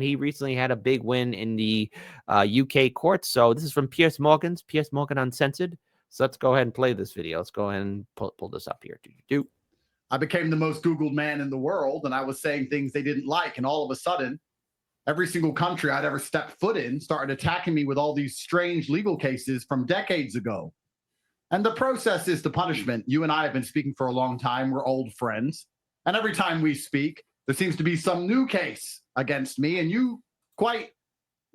he recently had a big win in the UK courts. So this is from Piers Morgan Uncensored. So let's go ahead and play this video. Let's go ahead and pull this up here. I became the most Googled man in the world, and I was saying things they didn't like. And all of a sudden, every single country I'd ever stepped foot in started attacking me with all these strange legal cases from decades ago. And the process is the punishment. You and I have been speaking for a long time. We're old friends. And every time we speak, there seems to be some new case against me. And you quite,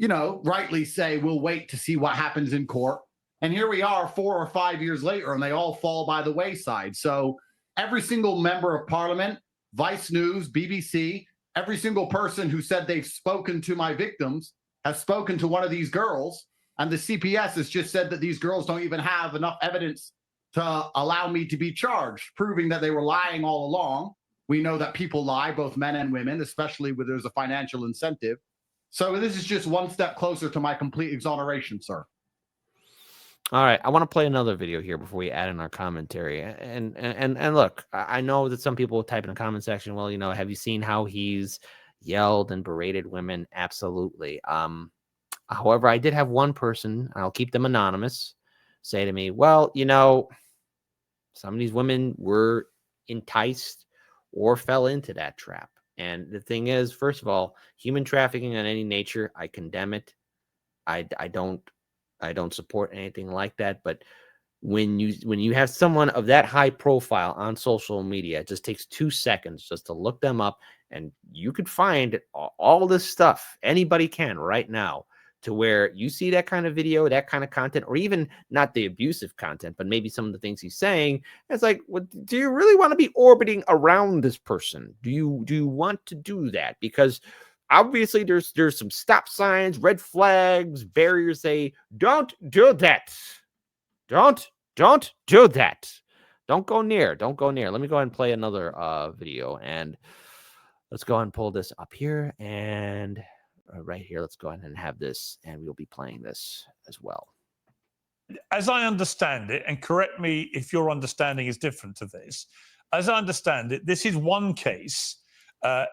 rightly say, we'll wait to see what happens in court. And here we are 4 or 5 years later, and they all fall by the wayside. So every single member of parliament, Vice News, BBC, every single person who said they've spoken to my victims has spoken to one of these girls. And the CPS has just said that these girls don't even have enough evidence to allow me to be charged, proving that they were lying all along. We know that people lie, both men and women, especially when there's a financial incentive. So this is just one step closer to my complete exoneration, sir. All right, I want to play another video here before we add in our commentary. And look, I know that some people will type in the comment section, well, have you seen how he's yelled and berated women? Absolutely. However, I did have one person, I'll keep them anonymous, say to me, well, some of these women were enticed or fell into that trap. And the thing is, first of all, human trafficking on any nature, I condemn it. I don't support anything like that. But when you have someone of that high profile on social media, it just takes 2 seconds just to look them up, and you could find all this stuff. Anybody can right now, to where you see that kind of video, that kind of content, or even not the abusive content, but maybe some of the things he's saying. It's like, do you really want to be orbiting around this person? Do you want to do that? Because obviously there's some stop signs, red flags, barriers say, don't do that. Don't do that. Don't go near. Let me go ahead and play another video, and let's go ahead and pull this up here, and right here, let's go ahead and have this, and we'll be playing this as well. As I understand it, and correct me if your understanding is different to this, as I understand it, this is one case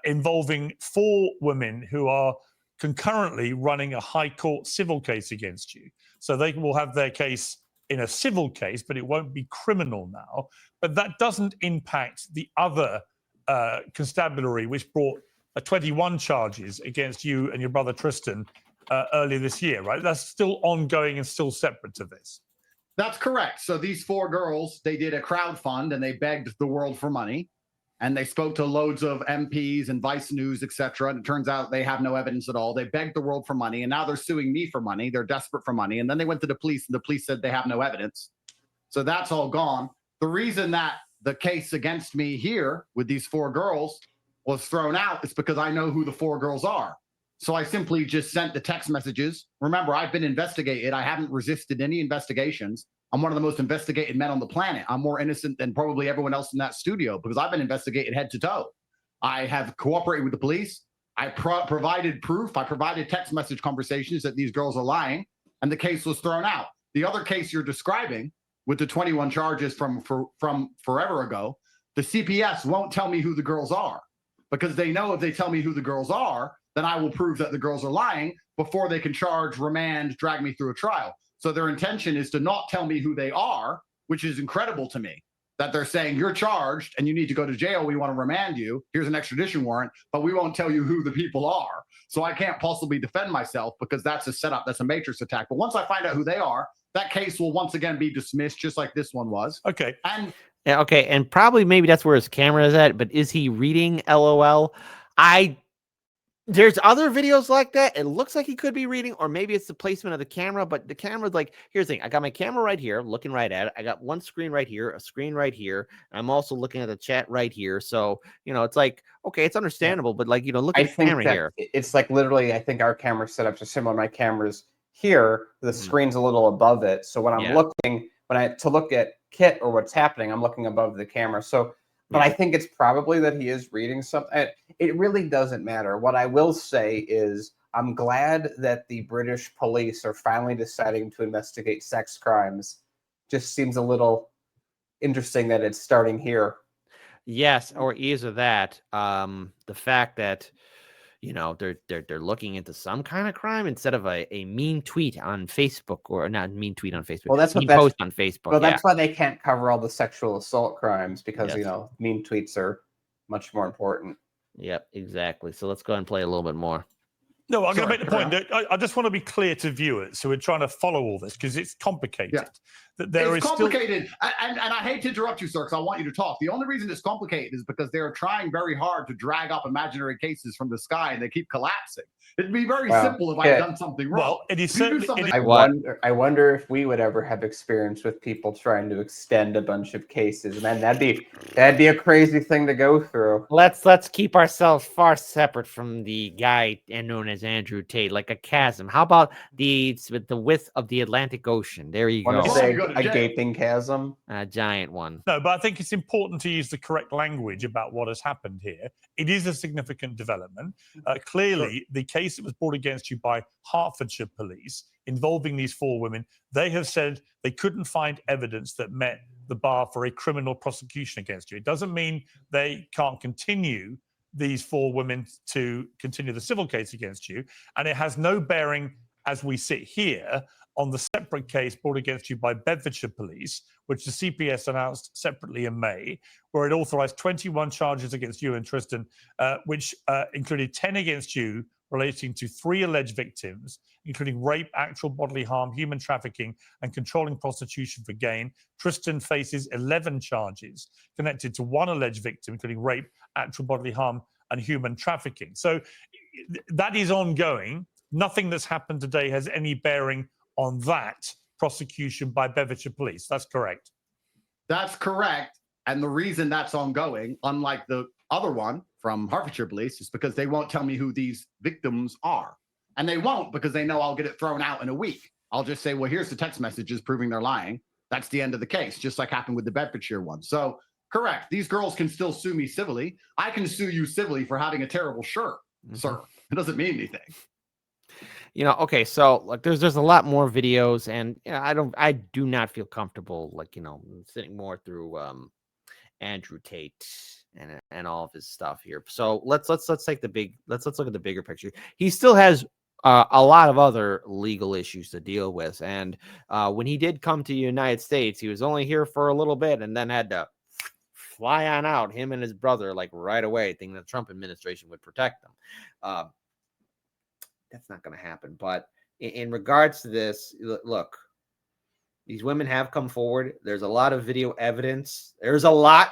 involving 4 women who are concurrently running a high court civil case against you. So they will have their case in a civil case, but it won't be criminal now. But that doesn't impact the other constabulary, which brought 21 charges against you and your brother Tristan earlier this year, right? That's still ongoing and still separate to this. That's correct. So these 4 girls, they did a crowdfund and they begged the world for money. And they spoke to loads of MPs and Vice News, etc. And it turns out they have no evidence at all. They begged the world for money, and now they're suing me for money. They're desperate for money. And then they went to the police, and the police said they have no evidence. So that's all gone. The reason that the case against me here with these 4 girls was thrown out is because I know who the 4 girls are. So I simply just sent the text messages. Remember, I've been investigated. I haven't resisted any investigations. I'm one of the most investigated men on the planet. I'm more innocent than probably everyone else in that studio because I've been investigated head to toe. I have cooperated with the police. I provided proof. I provided text message conversations that these girls are lying, and the case was thrown out. The other case you're describing with the 21 charges from forever ago, the CPS won't tell me who the girls are because they know if they tell me who the girls are, then I will prove that the girls are lying before they can charge, remand, drag me through a trial. So their intention is to not tell me who they are, which is incredible to me, that they're saying you're charged and you need to go to jail. We want to remand you. Here's an extradition warrant, but we won't tell you who the people are. So I can't possibly defend myself because that's a setup. That's a matrix attack. But once I find out who they are, that case will once again be dismissed, just like this one was. Okay. And probably maybe that's where his camera is at, but is he reading LOL? There's other videos like that. It looks like he could be reading, or maybe it's the placement of the camera, but the camera's like, here's the thing. I got my camera right here, looking right at it. I got one screen right here, a screen right here. And I'm also looking at the chat right here. So, it's like, okay, it's understandable, but like, look at the camera here. It's like literally, I think our camera setups are similar. My camera's here, the screen's a little above it. So when I'm looking, to look at Kit or what's happening, I'm looking above the camera. So, but I think it's probably that he is reading something. It really doesn't matter. What I will say is I'm glad that the British police are finally deciding to investigate sex crimes. Just seems a little interesting that it's starting here. Yes, or either that, the fact that, you know, they're looking into some kind of crime instead of a mean tweet on Facebook, or not mean tweet on Facebook. Well, that's what mean post on Facebook. Well, Yeah. that's why they can't cover all the sexual assault crimes, because, Yes. mean tweets are much more important. Yep, exactly. So let's go ahead and play a little bit more. No, I'm going to Sorry, make the point that I just want to be clear to viewers who are trying to follow all this, because it's complicated. Yeah. That there it's is complicated, and I hate to interrupt you, sir, because I want you to talk. The only reason it's complicated is because they're trying very hard to drag up imaginary cases from the sky, and they keep collapsing. It'd be very simple if I had done something wrong. Well, it is You do certainly. something- I wonder if we would ever have experience with people trying to extend a bunch of cases. Man, that'd be a crazy thing to go through. Let's keep ourselves far separate from the guy known as Andrew Tate, like a chasm. How about the width of the Atlantic Ocean? There you Want go. to say go to a jail. gaping chasm? A giant one. No, but I think it's important to use the correct language about what has happened here. It is a significant development. Clearly, the case that was brought against you by Hertfordshire police involving these 4 women, they have said they couldn't find evidence that met the bar for a criminal prosecution against you. It doesn't mean they can't continue these 4 women to continue the civil case against you. And it has no bearing, as we sit here, on the separate case brought against you by Bedfordshire Police, which the CPS announced separately in May, where it authorised 21 charges against you and Tristan, which included 10 against you relating to 3 alleged victims, including rape, actual bodily harm, human trafficking, and controlling prostitution for gain. Tristan faces 11 charges connected to 1 alleged victim, including rape, actual bodily harm, and human trafficking. So that is ongoing. Nothing that's happened today has any bearing on that prosecution by Bedfordshire Police. That's correct. That's correct. And the reason that's ongoing, unlike the other one from Hertfordshire Police, is because they won't tell me who these victims are. And they won't, because they know I'll get it thrown out in a week. I'll just say, well, here's the text messages proving they're lying. That's the end of the case, just like happened with the Bedfordshire one. So, correct. These girls can still sue me civilly. I can sue you civilly for having a terrible shirt, sir. It doesn't mean anything. You know, okay, so like there's a lot more videos, and I do not feel comfortable, like, sitting more through Andrew Tate and all of his stuff here. So let's take let's look at the bigger picture. He still has a lot of other legal issues to deal with, and when he did come to the United States, he was only here for a little bit, and then had to fly on out, him and his brother, like right away, thinking the Trump administration would protect them. That's not going to happen. But in regards to this, look, these women have come forward. There's a lot of video evidence. There's a lot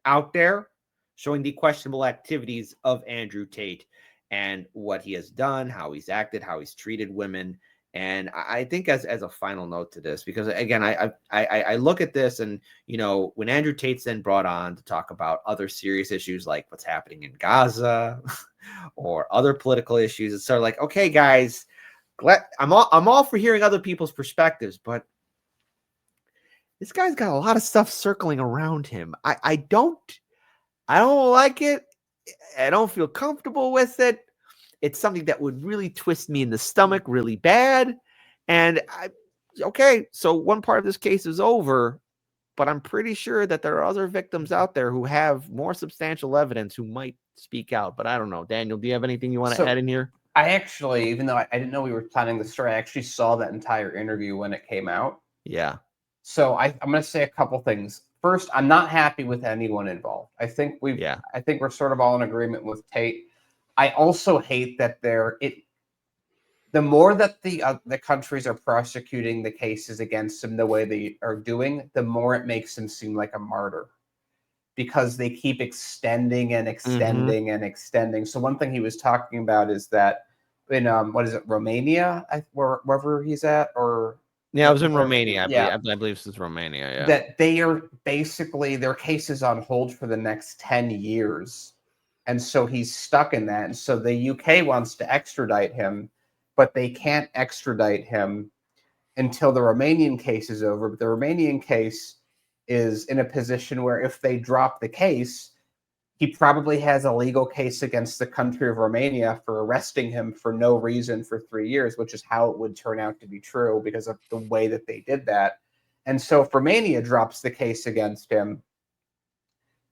out there showing the questionable activities of Andrew Tate and what he has done, how he's acted, how he's treated women. And I think as a final note to this, because again, I look at this, and when Andrew Tate's then brought on to talk about other serious issues like what's happening in Gaza or other political issues, it's sort of like, okay, guys, I'm all for hearing other people's perspectives, but this guy's got a lot of stuff circling around him. I don't like it. I don't feel comfortable with it. It's something that would really twist me in the stomach really bad. And okay, so one part of this case is over, but I'm pretty sure that there are other victims out there who have more substantial evidence who might speak out. But I don't know. Daniel, do you have anything you want to add in here? I actually, even though I didn't know we were planning the story, I actually saw that entire interview when it came out. Yeah. So I'm going to say a couple things. First, I'm not happy with anyone involved. I think we're sort of all in agreement with Tate. I also hate that the more that the countries are prosecuting the cases against him the way they are doing, the more it makes him seem like a martyr, because they keep extending and extending and extending. So one thing he was talking about is that in Romania, wherever he's at, or yeah, I was in Romania. Yeah. I believe this is Romania. Yeah, that they are basically their case is on hold for the next 10 years. And so he's stuck in that. And so the UK wants to extradite him, but they can't extradite him until the Romanian case is over. But the Romanian case is in a position where if they drop the case, he probably has a legal case against the country of Romania for arresting him for no reason for 3 years, which is how it would turn out to be true because of the way that they did that. And so if Romania drops the case against him,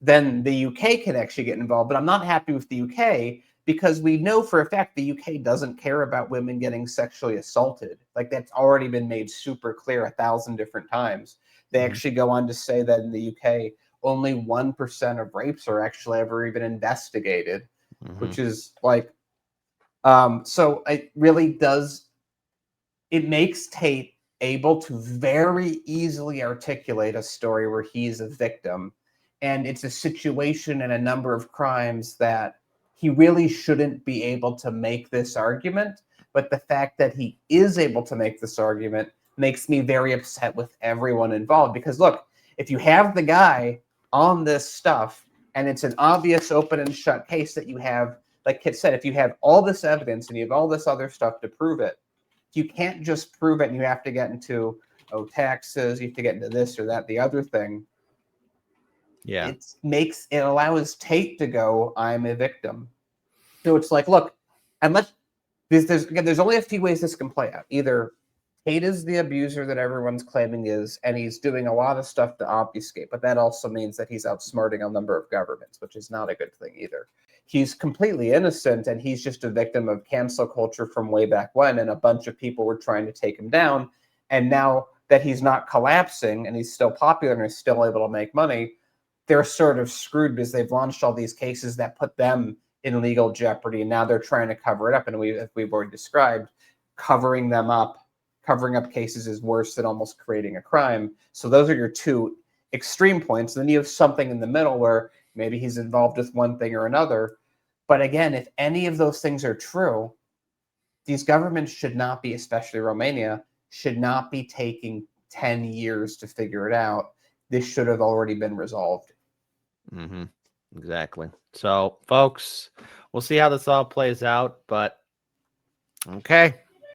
then the UK can actually get involved. But I'm not happy with the UK because we know for a fact the UK doesn't care about women getting sexually assaulted. Like, that's already been made super clear 1,000 different times. They actually go on to say that in the UK, only 1% of rapes are actually ever even investigated, which is like, so it really does, it makes Tate able to very easily articulate a story where he's a victim. And it's a situation and a number of crimes that he really shouldn't be able to make this argument. But the fact that he is able to make this argument makes me very upset with everyone involved. Because look, if you have the guy on this stuff and it's an obvious open and shut case that you have, like Kit said, if you have all this evidence and you have all this other stuff to prove it, you can't just prove it and you have to get into, taxes, you have to get into this or that, the other thing. Yeah. It allows Tate to go, I'm a victim. So it's like, look, and there's only a few ways this can play out. Either Tate is the abuser that everyone's claiming is, and he's doing a lot of stuff to obfuscate, but that also means that he's outsmarting a number of governments, which is not a good thing either. He's completely innocent, and he's just a victim of cancel culture from way back when, and a bunch of people were trying to take him down. And now that he's not collapsing and he's still popular and is still able to make money, they're sort of screwed because they've launched all these cases that put them in legal jeopardy, and now they're trying to cover it up. And we've already described, covering up cases is worse than almost creating a crime. So those are your two extreme points. Then you have something in the middle where maybe he's involved with one thing or another. But again, if any of those things are true, these governments should not be, especially Romania, should not be taking 10 years to figure it out. This should have already been resolved. Exactly. So, folks, we'll see how this all plays out. But okay.